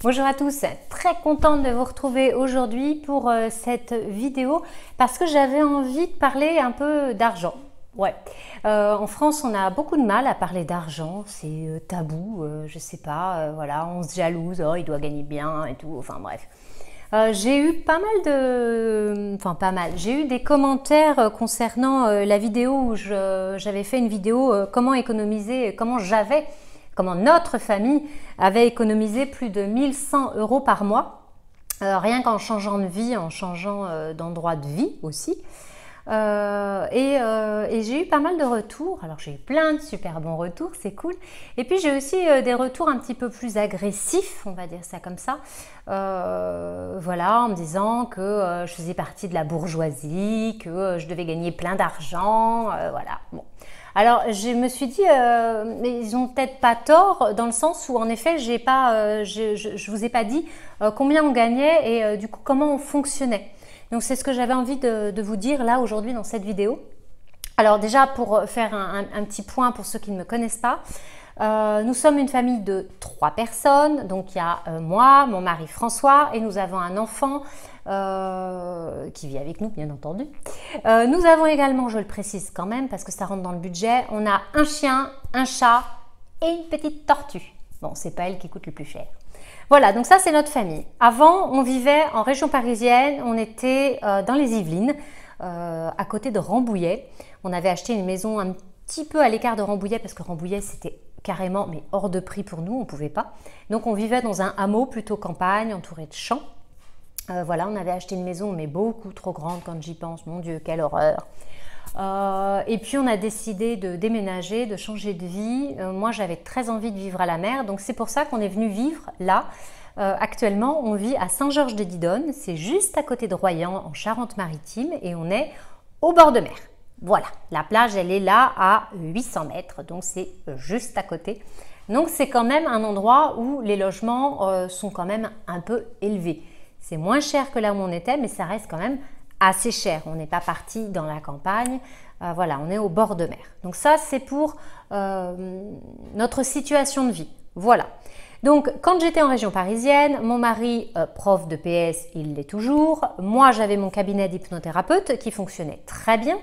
Bonjour à tous, très contente de vous retrouver aujourd'hui pour cette vidéo parce que j'avais envie de parler un peu d'argent. Ouais, en France on a beaucoup de mal à parler d'argent, c'est tabou, je sais pas, voilà, on se jalouse, oh il doit gagner bien et tout, enfin bref. J'ai eu pas mal de... Enfin pas mal, j'ai eu des commentaires concernant la vidéo où j'avais fait une vidéo comment économiser, comment notre famille avait économisé plus de 1100 € par mois, rien qu'en changeant de vie, en changeant d'endroit de vie aussi. Et j'ai eu pas mal de retours. Alors j'ai eu plein de super bons retours, c'est cool. Et puis j'ai aussi des retours un petit peu plus agressifs, on va dire ça comme ça. Voilà, en me disant que je faisais partie de la bourgeoisie, que je devais gagner plein d'argent, voilà. Bon. Alors je me suis dit, mais ils ont peut-être pas tort dans le sens où en effet je vous ai pas dit combien on gagnait et du coup comment on fonctionnait. Donc c'est ce que j'avais envie de vous dire là aujourd'hui dans cette vidéo. Alors déjà pour faire un petit point pour ceux qui ne me connaissent pas, nous sommes une famille de 3 personnes, donc il y a moi, mon mari François et nous avons un enfant qui vit avec nous bien entendu. Nous avons également, je le précise quand même parce que ça rentre dans le budget, on a un chien, un chat et une petite tortue. Bon, c'est pas elle qui coûte le plus cher. Voilà, donc ça c'est notre famille. Avant, on vivait en région parisienne, on était dans les Yvelines, à côté de Rambouillet. On avait acheté une maison un petit peu à l'écart de Rambouillet parce que Rambouillet c'était carrément mais hors de prix pour nous, on ne pouvait pas. Donc on vivait dans un hameau plutôt campagne, entouré de champs. Voilà, on avait acheté une maison mais beaucoup trop grande quand j'y pense, mon Dieu, quelle horreur. Et puis on a décidé de déménager, de changer de vie. Moi j'avais très envie de vivre à la mer, donc c'est pour ça qu'on est venu vivre là. Actuellement on vit à Saint-Georges-de-Didonne, c'est juste à côté de Royan en Charente-Maritime et on est au bord de mer. Voilà, la plage elle est là à 800 mètres, donc c'est juste à côté. Donc c'est quand même un endroit où les logements sont quand même un peu élevés. C'est moins cher que là où on était, mais ça reste quand même assez cher. On n'est pas parti dans la campagne, voilà, on est au bord de mer. Donc ça, c'est pour notre situation de vie. Voilà. Donc, quand j'étais en région parisienne, mon mari, prof de PS, il l'est toujours. Moi, j'avais mon cabinet d'hypnothérapeute qui fonctionnait très bien,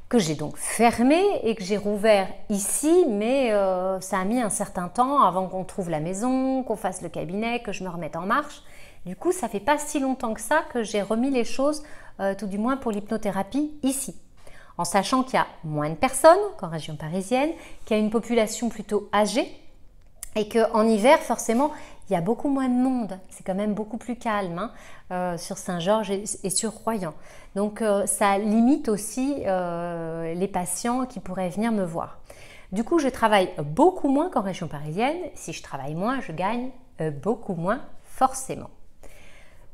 que j'ai donc fermé et que j'ai rouvert ici, mais ça a mis un certain temps avant qu'on trouve la maison, qu'on fasse le cabinet, que je me remette en marche. Du coup, ça fait pas si longtemps que ça que j'ai remis les choses, tout du moins pour l'hypnothérapie ici. En sachant qu'il y a moins de personnes qu'en région parisienne, qu'il y a une population plutôt âgée et qu'en hiver, forcément, il y a beaucoup moins de monde. C'est quand même beaucoup plus calme sur Saint-Georges et sur Royan. Donc, ça limite aussi les patients qui pourraient venir me voir. Du coup, je travaille beaucoup moins qu'en région parisienne. Si je travaille moins, je gagne beaucoup moins forcément.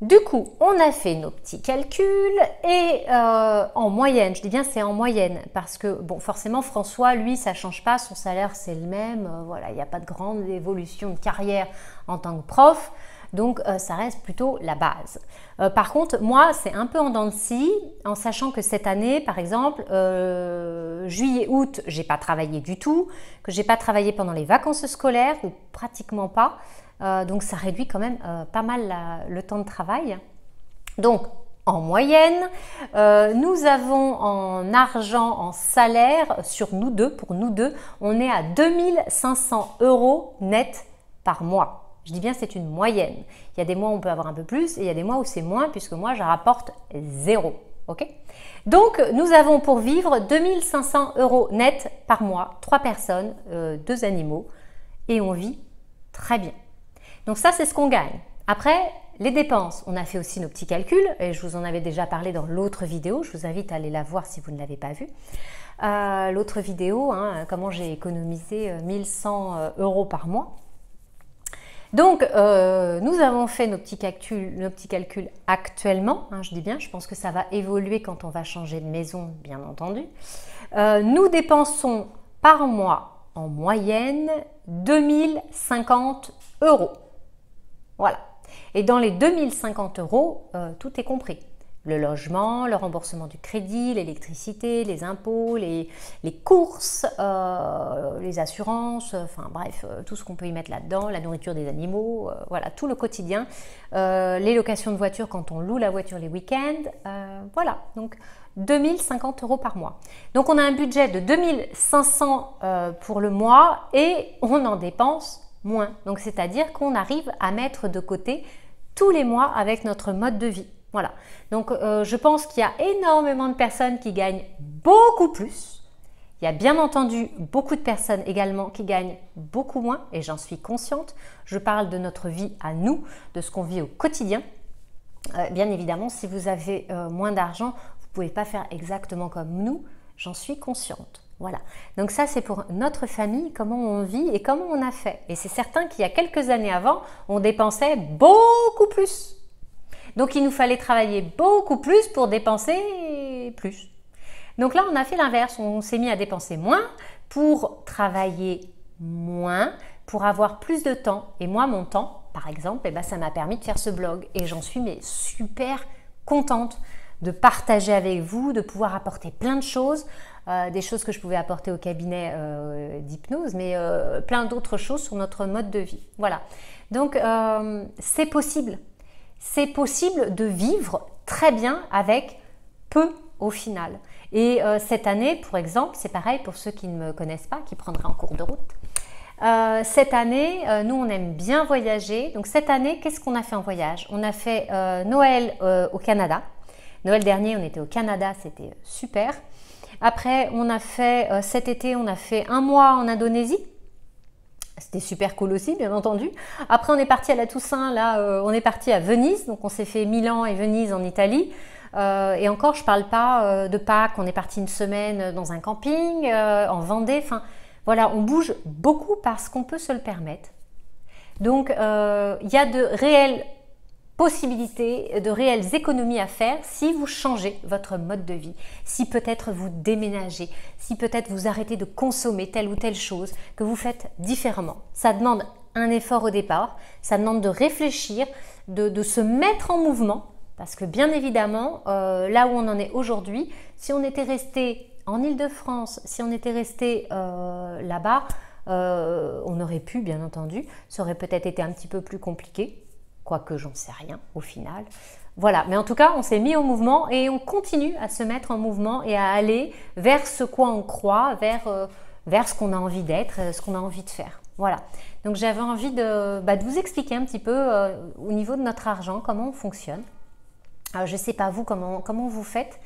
Du coup, on a fait nos petits calculs et en moyenne, je dis bien c'est en moyenne parce que bon, forcément François, lui, ça change pas, son salaire c'est le même, voilà, il n'y a pas de grande évolution de carrière en tant que prof, donc ça reste plutôt la base. Par contre, moi, c'est un peu en dents de scie, en sachant que cette année, par exemple, juillet-août, j'ai pas travaillé du tout, que j'ai pas travaillé pendant les vacances scolaires ou pratiquement pas. Donc ça réduit quand même pas mal le temps de travail. Donc en moyenne, nous avons en argent, en salaire, sur nous deux, pour nous deux, on est à 2500 € net par mois. Je dis bien c'est une moyenne. Il y a des mois où on peut avoir un peu plus et il y a des mois où c'est moins puisque moi je rapporte 0. Okay, donc nous avons pour vivre 2500 € net par mois, 3 personnes, 2 animaux et on vit très bien. Donc ça, c'est ce qu'on gagne. Après, les dépenses, on a fait aussi nos petits calculs et je vous en avais déjà parlé dans l'autre vidéo. Je vous invite à aller la voir si vous ne l'avez pas vue. L'autre vidéo, comment j'ai économisé 1100 € par mois. Donc, nous avons fait nos petits calculs actuellement. Je dis bien, je pense que ça va évoluer quand on va changer de maison, bien entendu. Nous dépensons par mois, en moyenne, 2050 €. Voilà. Et dans les 2050 €, tout est compris. Le logement, le remboursement du crédit, l'électricité, les impôts, les courses, les assurances, enfin bref, tout ce qu'on peut y mettre là-dedans, la nourriture des animaux, voilà, tout le quotidien, les locations de voiture quand on loue la voiture les week-ends, voilà, donc 2050 € par mois. Donc on a un budget de 2500 pour le mois et on en dépense moins. Donc c'est-à-dire qu'on arrive à mettre de côté tous les mois avec notre mode de vie. Voilà, donc je pense qu'il y a énormément de personnes qui gagnent beaucoup plus. Il y a bien entendu beaucoup de personnes également qui gagnent beaucoup moins et j'en suis consciente. Je parle de notre vie à nous, de ce qu'on vit au quotidien. Bien évidemment, si vous avez moins d'argent, vous ne pouvez pas faire exactement comme nous, j'en suis consciente. Voilà, donc ça c'est pour notre famille, comment on vit et comment on a fait. Et c'est certain qu'il y a quelques années avant, on dépensait beaucoup plus. Donc il nous fallait travailler beaucoup plus pour dépenser plus. Donc là on a fait l'inverse, on s'est mis à dépenser moins pour travailler moins, pour avoir plus de temps. Et moi mon temps par exemple, eh ben, ça m'a permis de faire ce blog et j'en suis mais super contente de partager avec vous, de pouvoir apporter plein de choses, des choses que je pouvais apporter au cabinet d'hypnose, mais plein d'autres choses sur notre mode de vie. Voilà, donc c'est possible. C'est possible de vivre très bien avec peu au final. Et cette année, pour exemple, c'est pareil pour ceux qui ne me connaissent pas, qui prendraient en cours de route. Cette année, nous, on aime bien voyager. Donc cette année, qu'est-ce qu'on a fait en voyage? On a fait Noël au Canada. Noël dernier, on était au Canada, c'était super. Après, on a fait, cet été, on a fait un mois en Indonésie. C'était super cool aussi, bien entendu. Après, on est parti à la Toussaint, là, on est parti à Venise. Donc, on s'est fait Milan et Venise en Italie. Et encore, je ne parle pas de Pâques. On est parti une semaine dans un camping, en Vendée. Enfin, voilà, on bouge beaucoup parce qu'on peut se le permettre. Donc, il y a de réelles possibilités, de réelles économies à faire si vous changez votre mode de vie, si peut-être vous déménagez, si peut-être vous arrêtez de consommer telle ou telle chose, que vous faites différemment. Ça demande un effort au départ, ça demande de réfléchir, de se mettre en mouvement, parce que bien évidemment, là où on en est aujourd'hui, si on était resté en Île-de-France, si on était resté là-bas, on aurait pu, bien entendu, ça aurait peut-être été un petit peu plus compliqué, quoique j'en sais rien au final. Voilà, mais en tout cas, on s'est mis au mouvement et on continue à se mettre en mouvement et à aller vers ce quoi on croit, vers ce qu'on a envie d'être, ce qu'on a envie de faire. Voilà, donc j'avais envie de vous expliquer un petit peu au niveau de notre argent, comment on fonctionne. Alors, je ne sais pas vous, comment vous faites.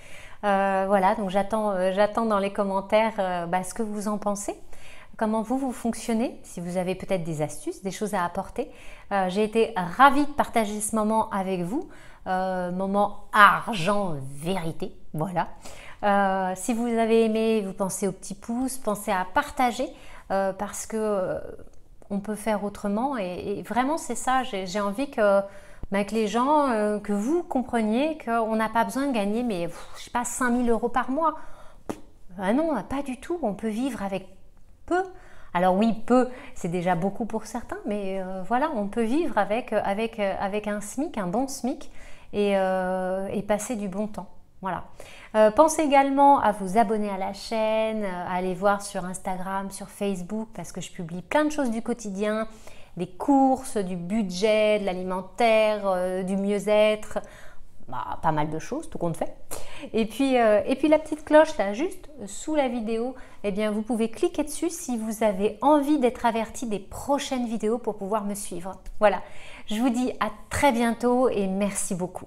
Voilà, donc j'attends dans les commentaires ce que vous en pensez. Comment vous fonctionnez, si vous avez peut-être des astuces, des choses à apporter. J'ai été ravie de partager ce moment avec vous, moment argent vérité, voilà. Si vous avez aimé, vous pensez au petit pouce, pensez à partager parce que on peut faire autrement et vraiment c'est ça, j'ai envie que les gens, que vous compreniez qu'on n'a pas besoin de gagner, mais je sais pas, 5 000 € par mois. Ah non, pas du tout, on peut vivre avec peu. Alors oui, peu, c'est déjà beaucoup pour certains, mais voilà, on peut vivre avec un SMIC, un bon SMIC et passer du bon temps. Voilà. Pensez également à vous abonner à la chaîne, à aller voir sur Instagram, sur Facebook, parce que je publie plein de choses du quotidien, des courses, du budget, de l'alimentaire, du mieux-être, pas mal de choses, tout compte fait. Et puis la petite cloche là, juste sous la vidéo, eh bien vous pouvez cliquer dessus si vous avez envie d'être averti des prochaines vidéos pour pouvoir me suivre. Voilà, je vous dis à très bientôt et merci beaucoup.